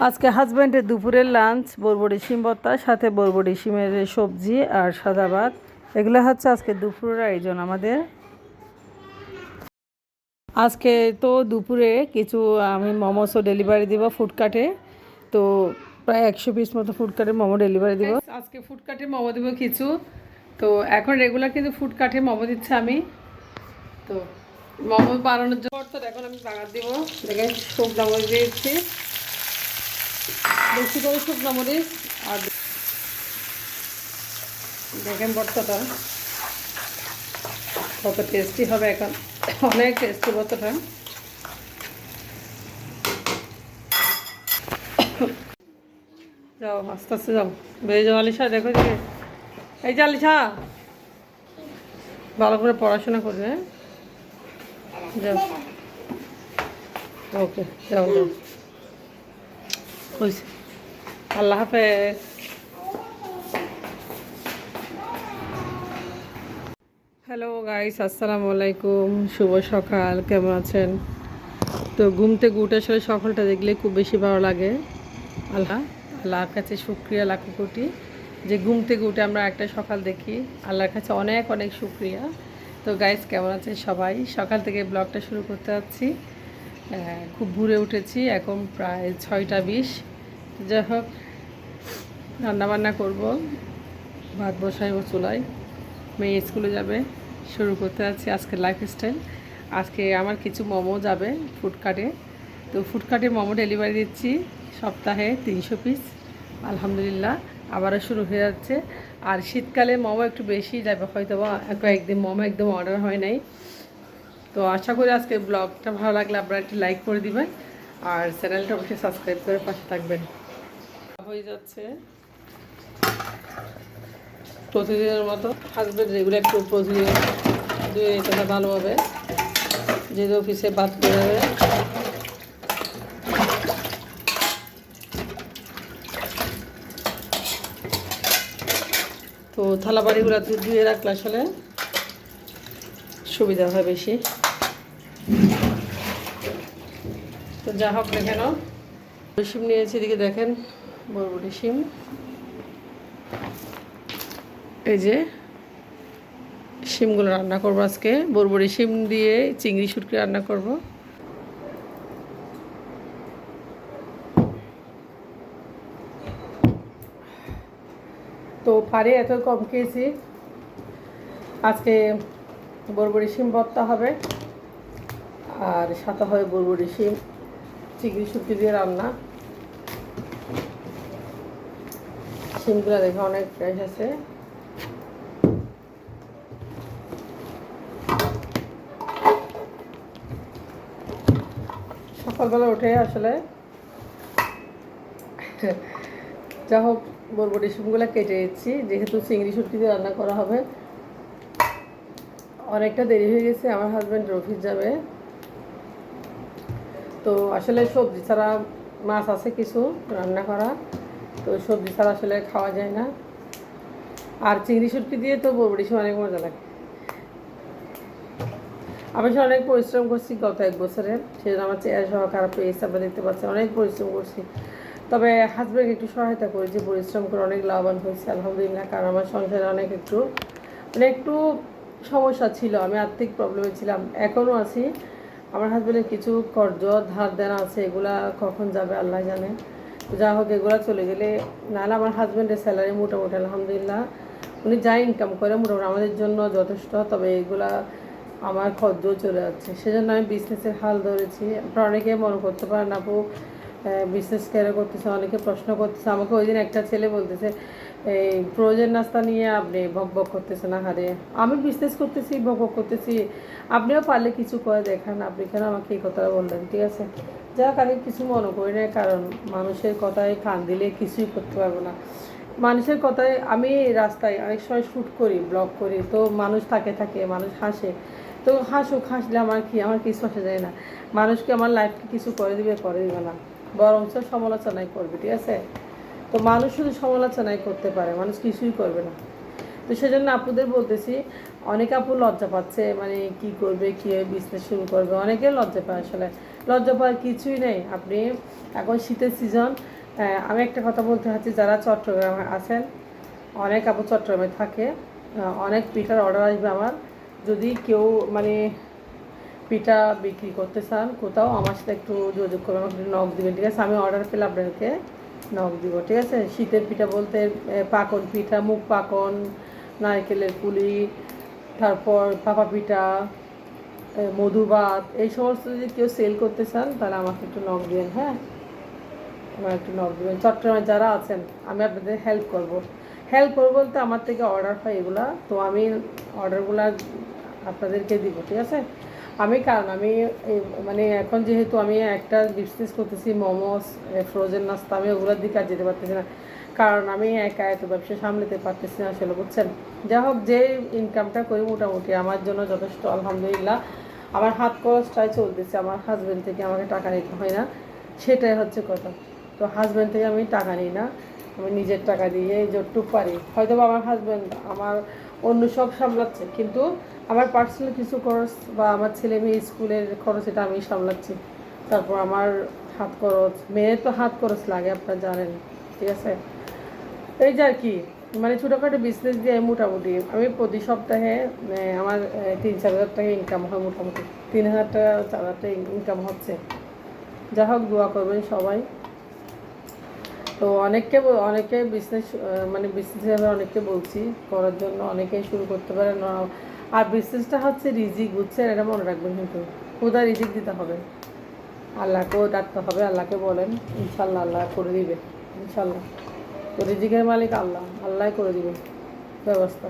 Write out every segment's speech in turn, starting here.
আজকে হাজব্যান্ডের দুপুরের লাঞ্চ বরবটি শিম ভর্তা, সাথে বরবটি শিমের সবজি আর সাদা ভাত। এগুলো হচ্ছে আজকে দুপুরের আয়োজন আমাদের। আজকে তো দুপুরে কিছু আমি মোমোসও ডেলিভারি দিব ফুডকার্টে। তো প্রায় 100 পিস মতো ফুডকার্টে মোমো ডেলিভারি দিব। আজকে ফুডকার্টে মোমো দিব কিছু। তো এখন রেগুলার কিন্তু ফুডকার্টে মোমো দিচ্ছে আমি। তো মোমো বানানোর জন্য এখন আমি বাগার দিব। দেখেন শুকনো মরিচ দিয়েছি, বেশি করে শুকনো মরিচ। আর দেখেন ভর্তাটা কত টেস্টি হবে, এখন অনেক টেস্টি ভর্তাটা। যাও আস্তে আস্তে যাও, বেরিয়ে যাও আলিশা। দেখো যে এই যে আলিশা, ভালো করে পড়াশোনা করবে। হ্যাঁ যাও, ওকে যাও যাও, হয়েছে। আল্লাহ হাফেজ। হ্যালো গাইস, আসসালামু আলাইকুম, শুভ সকাল। কেমন আছেন? তো ঘুম থেকে উঠে আসলে সকালটা দেখলে খুব বেশি ভালো লাগে। আল্লাহর কাছে শুক্রিয়া লাখো কোটি যে ঘুম থেকে উঠে আমরা একটা সকাল দেখি। আল্লাহর কাছে অনেক অনেক শুক্রিয়া। তো গাইস কেমন আছেন সবাই? সকাল থেকে ব্লগটা শুরু করতে যাচ্ছি। খুব ভোরে উঠেছি, এখন প্রায় 6টা 20। যাই হোক, রান্নাবান্না করব, ভাত বসাইব চুলায়, মেয়ে স্কুলে যাবে। শুরু করতে যাচ্ছি আজকের লাইফস্টাইল। আজকে আমার কিছু মোমো যাবে ফুডকার্টে। তো ফুডকার্টে মোমো ডেলিভারি দিচ্ছি সপ্তাহে 300 পিস। আলহামদুলিল্লাহ আবারও শুরু হয়ে যাচ্ছে। আর শীতকালে মোমো একটু বেশি যাবে হয়তো, বা কয়েকদিন মোমো একদম অর্ডার হয় নাই। তো আশা করি আজকে ব্লগটা ভালো লাগলে আপনারা একটু লাইক করে দিবেন, আর চ্যানেলটা অবশ্যই সাবস্ক্রাইব করে পাশে থাকবেন। হয়ে যাচ্ছে প্রতিদিনের মতো। হাজব্যান্ড রেগুলার একটু প্রতিদিন ধুয়ে নিতে হয় ভালোভাবে, যেহেতু অফিসে বাদ করে যাবে। তো থালাবাড়িগুলো ধুয়ে রাখলে আসলে সুবিধা হয় বেশি। তো যা হোক, দেখেন শিম নিয়েছি, এদিকে দেখেন বরবটি শিম। এই যে শিমগুলো রান্না করবো আজকে, বরবটি শিম দিয়ে চিংড়ি শুটকি রান্না করব। তো পারে এত কম খেয়েছি, আজকে বরবটি শিম ভর্তা হবে, আর সাথে হয় বরবটি শিম চিংড়ি শুটকি দিয়ে রান্না। শিমগুলো দেখে অনেক ফ্রেশ আছে। সকালবেলা উঠে আসলে যা হোক বরবটি শিমগুলো কেটে দিচ্ছি, যেহেতু চিংড়ি শুটকি দিয়ে রান্না করা হবে। অনেকটা দেরি হয়ে গেছে, আমার হাজব্যান্ড অফিস যাবে। তো আসলে সবজি ছাড়া, মাছ আছে কিছু রান্না করা, তো সবজি ছাড়া আসলে খাওয়া যায় না। আর চিংড়ি শুটকি দিয়ে তো বরবটি শিম অনেক মজা লাগে। আমি আসলে অনেক পরিশ্রম করছি গত 1 বছরে, সেজন্য আমার চেয়ার সহ খারাপ পেয়েছে, আপনারা দেখতে পাচ্ছেন। অনেক পরিশ্রম করছি, তবে হাজব্যান্ড একটু সহায়তা করেছি, পরিশ্রম করে অনেক লাভবান হয়েছে আলহামদুলিল্লাহ। কারণ আমার সংসারে অনেক একটু সমস্যা ছিল, আমি আর্থিক প্রবলেমে ছিলাম, এখনও আছি। আমার হাজব্যান্ডের কিছু কর্জ ধার দেনা আছে, এগুলা কখন যাবে আল্লাহ জানে। যা হোক, এগুলো চলে গেলে, নাহলে আমার হাজব্যান্ডের স্যালারি মোটামুটি আলহামদুলিল্লাহ, উনি যা ইনকাম করে মোটামুটি আমাদের জন্য যথেষ্ট। তবে এগুলা আমার খরচও চলে যাচ্ছে, সেজন্য আমি বিজনেসের হাল ধরেছি। আপনারা অনেকে মনে করতে পারেন আপু বিজনেস কেন করতেছে, অনেকে প্রশ্ন করতেছে আমাকে। ওই দিন একটা ছেলে বলতেছে, এই প্রয়োজন নাস্তা নিয়ে আপনি বক বক করতেছেন। হারে আমি বিজনেস করতেছি, বক বক করতেছি, আপনিও পারলে কিছু করে দেখান, আপনি কেন আমাকে এই কথাটা বললেন? ঠিক আছে, যাক আমি কিছু মনে করি না, কারণ মানুষের কথায় কান দিলে কিছুই করতে পারবো না। মানুষের কথায় আমি রাস্তায় অনেক সময় শ্যুট করি, ব্লগ করি, তো মানুষ থাকে মানুষ হাসে। তো হাসুক, হাসলে আমার কি, আমার কিছু আসা যায় না। মানুষকে আমার লাইফকে কিছু করে দিবে না, বরঞ্চ সমালোচনাই করবে। ঠিক আছে, তো মানুষ শুধু সমালোচনাই করতে পারে, মানুষ কিছুই করবে না। তো সেজন্য আপুদের বলতেছি, অনেক আপু লজ্জা পাচ্ছে, মানে কি করবে, কীভাবে বিজনেস শুরু করবে, অনেকে লজ্জা পায় আসলে। লজ্জা পাওয়ার কিছুই নেই। আপনি এখন শীতের সিজন। আমি একটা কথা বলতে চাচ্ছি, যারা চট্টগ্রামে আছেন, অনেক আপু চট্টগ্রামে থাকে, অনেক পিঠার অর্ডার আসবে আমার। যদি কেউ মানে পিঠা বিক্রি করতে চান কোথাও, আমার সাথে একটু যোগাযোগ করবেন, আমাকে একটু নক দিবেন, ঠিক আছে? আমি অর্ডার পেলে আপনাদেরকে নক দিব, ঠিক আছে? শীতের পিঠা বলতে পাকন পিঠা, মুখ পাকন, নারকেলের পুলি, তারপর ভাপা পিঠা, মধু ভাত, এই সমস্ত যদি কেউ সেল করতে চান তাহলে আমাকে একটু নক দিবেন। হ্যাঁ, আমার একটু নক দেবেন। চট্টগ্রামে যারা আছেন, আমি আপনাদের হেল্প করবো বলতে আমার থেকে অর্ডার হয় এগুলা, তো আমি অর্ডারগুলা আপনাদেরকে দিব, ঠিক আছে? কারণ আমি মানে এখন যেহেতু আমি একটা বিজনেস করতেছি, মোমোস, ফ্রোজেন নাস্তা, আমি ওগুলোর দিকে আর যেতে পারতেছি না, কারণ আমি একা এত ব্যবসা সামলাতে পারতেছি না আসলে, বুঝছেন? যাই হোক, যে ইনকামটা করি মোটামুটি আমার জন্য যথেষ্ট, আলহামদুলিল্লাহ। আমার হাত খরচটাই চলতেছে, আমার হাজব্যান্ড থেকে আমাকে টাকা নিতে হয় না, সেটাই হচ্ছে কথা। তো হাজব্যান্ড থেকে আমি টাকা নিই না, আমি নিজের টাকা দিয়ে যতটুক পারি। হয়তো আমার হাজব্যান্ড আমার অন্য সব সামলাচ্ছে, কিন্তু আমার পার্সোনাল কিছু খরচ বা আমার ছেলে মেয়ে স্কুলের খরচ এটা আমি সামলাচ্ছি। তারপর আমার হাত খরচ, মেয়ের তো হাত খরচ লাগে, আপনারা জানেন, ঠিক আছে? এই যে আর কি, মানে ছোটোখাটো বিজনেস দিয়ে মোটামুটি আমি প্রতি সপ্তাহে আমার 3-4 হাজার টাকা ইনকাম হয়, মোটামুটি 3,000 টাকা 4,000 টাকা ইনকাম হচ্ছে। যা হোক, দোয়া করবেন সবাই। তো অনেকে বিজনেস মানে বিজনেস হিসাবে অনেককে বলছি করার জন্য, অনেকেই শুরু করতে পারে না। আর বিজনেসটা হচ্ছে রিজিক, বুঝছেন? এটা মনে রাখবেন, কিন্তু খোদা রিজিক দিতে হবে, আল্লাহকেও ডাকতে হবে, আল্লাহকে বলেন, ইনশাল্লাহ আল্লাহ করে দিবে, ইনশাল্লাহ। তো রিজিকের মালিক আল্লাহ, আল্লাহ করে দিবে ব্যবস্থা।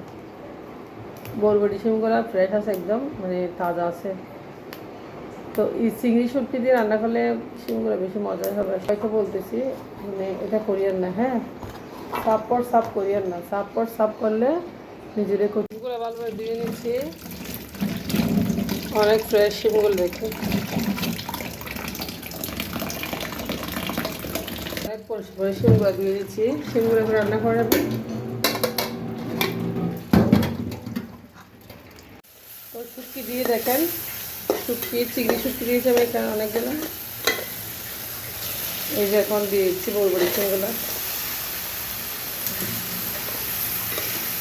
বরবটি শিমগুলো ফ্রেশ আছে একদম, মানে তাজা আছে। তো এই চিংড়ি শুটকি দিয়ে রান্না করলে শিমগুলো বেশি মজা হবে। হয়তো বলতেছি, মানে এটা করিয়েন না, হ্যাঁ, সাপ করিয়েন না, সাপ করলে নিজেদের কচুগুলো ভালোভাবে দিয়ে নিচ্ছি, অনেক ফ্রেশ শিমগুলো রেখে অনেক পরিষ্কার শিমগুলো দিয়ে দিচ্ছি। শিমগুলো রান্না করে তো শুটকি দিয়ে দেখেন, চিংড়ি শুটকি দিয়েছি আমি এখানে অনেকগুলো। এই যে এখন দিয়ে দিচ্ছি বরবটি শিমগুলো।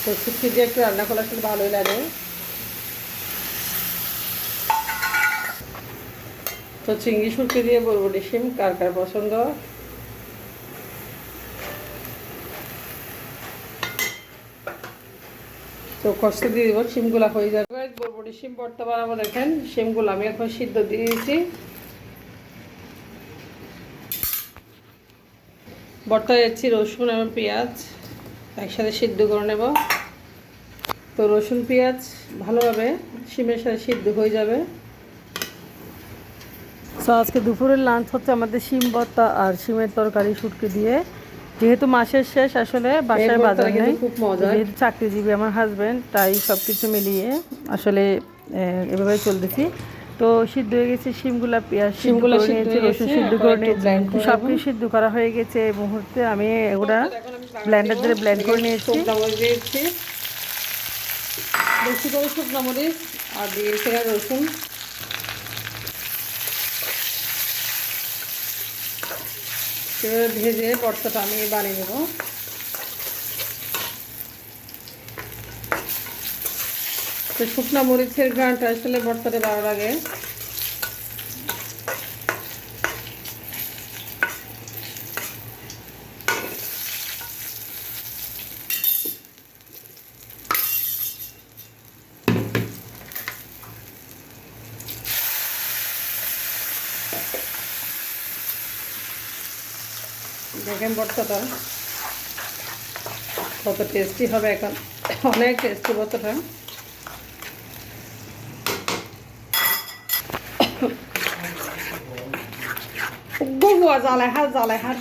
তো শুটকি দিয়ে একটু রান্না করলে আসলে ভালোই লাগে। তো চিংড়ি শুটকি দিয়ে বরবটি শিম কার কার পছন্দ? তো কষ্ট দিয়ে দেবো, শিমগুলা হয়ে যাবে। বরবটি শিম ভর্তা বানাবো। দেখেন শিমগুলো আমি এখন সিদ্ধ দিয়ে দিয়েছি। ভর্তা যাচ্ছি রসুন এবং পেঁয়াজ একসাথে সিদ্ধ করে নেব। তো রসুন পেঁয়াজ ভালোভাবে শিমের সাথে সিদ্ধ হয়ে যাবে। তো আজকে দুপুরের লাঞ্চ হচ্ছে আমাদের শিম ভর্তা আর শিমের তরকারি শুটকি দিয়ে। যেহেতু মাসের শেষ, আসলে বাসায় বাজার নেই, খুব মজা, যেহেতু চাকরিজীবী আমার হাজব্যান্ড, তাই সব কিছু মিলিয়ে আসলে এভাবে চলতেছি। তো সিদ্ধ হয়ে গেছে শিমগুলা, পেঁয়াজ শিমগুলো নিয়েছি, রসুন সিদ্ধ করে নিয়েছি, সব কিছু সিদ্ধ করা হয়ে গেছে। এই মুহূর্তে আমি এগুলা ব্লেন্ডার দিয়ে ব্লেন্ড করে নিয়েছি। বেশি করে শুকনো মরিচ আর দিয়েছি রসুন। সেভাবে ভেজে ভর্তাটা আমি বানিয়ে নেব। তো শুকনো মরিচের ঘ্রাণটা আসলে ভর্তাটা ভালো লাগে। দেখেন ভর্তাটা কত টেস্টি হবে, এখন অনেক টেস্টি ভর্তাটা। জালেহার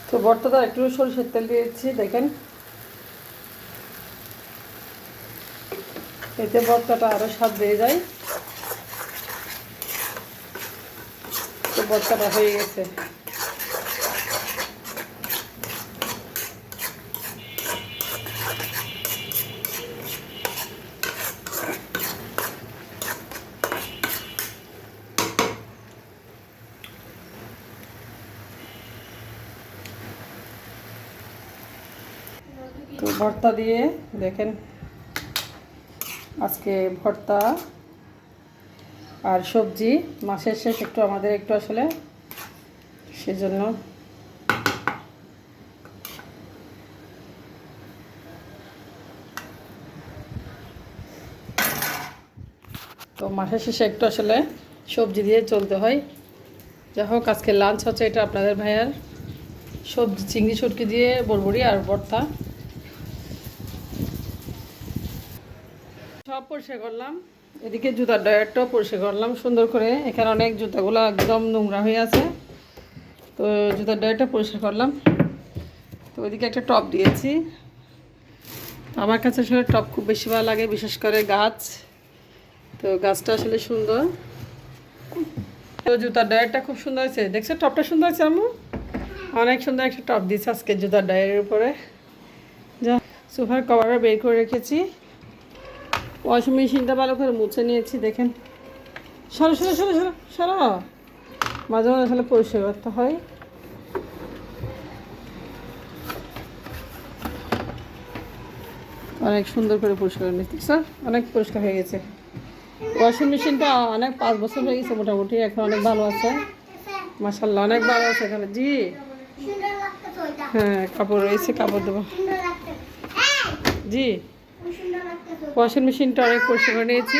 তো ভর্তাটা একটু সরিষার তেল দিয়েছি, দেখেন এতে ভর্তাটা আরো স্বাদ বেড়ে যায়। তো ভর্তাটা হয়ে গেছে। ভর্তা দিয়ে দেখেন আজকে ভর্তা আর সবজি, মাসের শেষ একটু আমাদের একটু আসলে সেজন্য তো মাসের শেষে একটু আসলে সবজি দিয়ে চলতে হয়। যাই হোক আজকে লাঞ্চ হচ্ছে এটা আপনাদের ভাইয়ার সবজি চিংড়ি শুটকি দিয়ে বড়বড়ি আর ভর্তা। সব পরিষ্কার করলাম, এদিকে জুতার ড্রয়ারটাও পরিষ্কার করলাম সুন্দর করে। এখানে অনেক জুতাগুলো একদম নোংরা হয়ে আছে, তো জুতার ড্রয়ারটা পরিষ্কার করলাম। তো ওইদিকে একটা টব দিয়েছি। আমার কাছে আসলে টব খুব বেশি ভালো লাগে, বিশেষ করে গাছ। তো গাছটা আসলে সুন্দর। তো জুতার ড্রয়ারটা খুব সুন্দর হয়েছে, দেখছো টবটা সুন্দর হয়েছে আম্মু? অনেক সুন্দর একটা টব দিয়েছে আজকে জুতার ড্রয়ারের উপরে। যা সোফার কভারটা বের করে রেখেছি। ওয়াশিং মেশিনটা ভালো করে মুছে নিয়েছি। দেখেন সরো সরো সরো সরো সরো, মাঝে মাঝে আসলে পরিষ্কার করতে হয়। অনেক সুন্দর করে পরিষ্কার করে নিচ্ছি স্যার, অনেক পরিষ্কার হয়ে গেছে। ওয়াশিং মেশিনটা অনেক 5 বছর হয়ে গেছে মোটামুটি, এখন অনেক ভালো আছে মাশাআল্লাহ, অনেক ভালো আছে এখানে। জি হ্যাঁ, কাপড় রয়েছে, কাপড় দেবো। জি ওয়াশিং মেশিনটা অনেক পরিষ্কার করে নিয়েছি।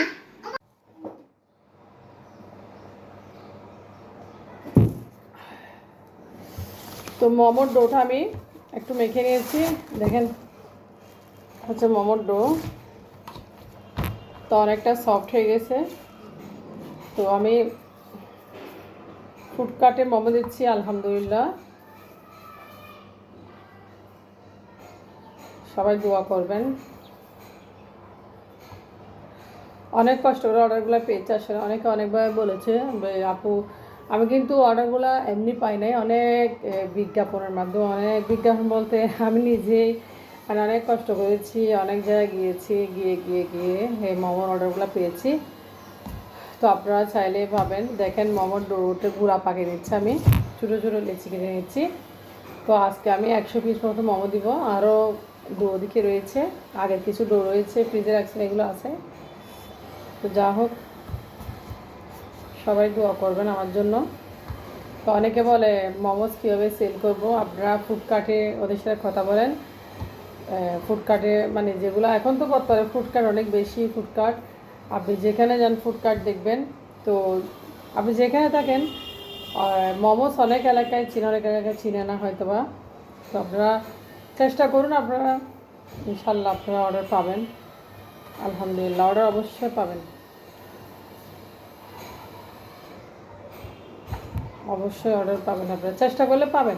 তো মোমোর ডোটা আমি একটু মেখে নিয়েছি। দেখেন হচ্ছে মোমোর ডো, তো অনেকটা সফট হয়ে গেছে। তো আমি ফুটকাটে মোমো দিচ্ছি আলহামদুলিল্লাহ। সবাই দোয়া করবেন। অনেক কষ্ট করে অর্ডারগুলো পেয়েছে আসলে, অনেকে অনেকভাবে বলেছে আপু আমি কিন্তু অর্ডারগুলো এমনি পাই নাই, অনেক বিজ্ঞাপনের মাধ্যমে। অনেক বিজ্ঞাপন বলতে আমি নিজেই মানে অনেক কষ্ট করেছি, অনেক জায়গায় গিয়েছি, গিয়ে গিয়ে গিয়ে এই মোমোর অর্ডারগুলো পেয়েছি। তো আপনারা চাইলে পাবেন। দেখেন মোমোর ডোতে গুঁড়া পাকিয়ে নিচ্ছে, আমি ছোটো ছোটো লেচি কিনে নিচ্ছি। তো আজকে আমি 100 পিস মতো মোমো দিব। আরও ডো দিকে রয়েছে, আগের কিছু ডো রয়েছে ফ্রিজে রাখছেন, এগুলো আছে। তো যা হোক সবাই দোয়া করবেন আমার জন্য। তো অনেকে বলে মোমোস কীভাবে সেল করব, আপনারা ফুডকার্টে ওদের সাথে কথা বলেন। ফুডকার্টে মানে যেগুলো এখন তো বর্তমানে ফুডকার্ট অনেক বেশি, ফুডকার্ট আপনি যেখানে যান ফুডকার্ট দেখবেন। তো আপনি যেখানে থাকেন মোমোস অনেক এলাকায় চিনে, অনেক এলাকায় চিনে না হয়তো বা। তো আপনারা চেষ্টা করুন, আপনারা ইনশাল্লাহ আপনারা অর্ডার পাবেন আলহামদুলিল্লাহ, অর্ডার অবশ্যই পাবেন, অবশ্যই অর্ডার পাবেন। আপনারা চেষ্টা করলে পাবেন,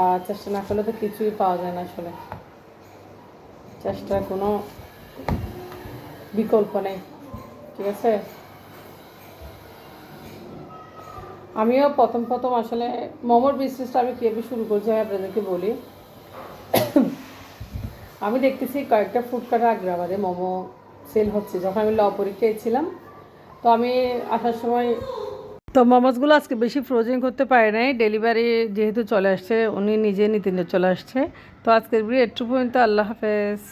আর চেষ্টা না করলে তো কিছুই পাওয়া যায় না আসলে। চেষ্টার কোনো বিকল্প নেই, ঠিক আছে? আমিও প্রথম প্রথম আসলে মোমোর বিজনেসটা আমি কীভাবে শুরু করছি আমি আপনাদেরকে বলি। আমি দেখতেছি কয়েকটা ফুডকার্টের আগ্রাবাদে মোমো সেল হচ্ছে, যখন আমি ল পরীক্ষায় ছিলাম। তো আমি আসার সময় তো মোমোসগুলো আজকে বেশি ফ্রোজেন করতে পারে নাই, ডেলিভারি যেহেতু চলে আসছে, উনি নিজে নিতে চলে আসছে। তো আজকের ভিডিও একটু পর্যন্ত, আল্লাহ হাফেজ।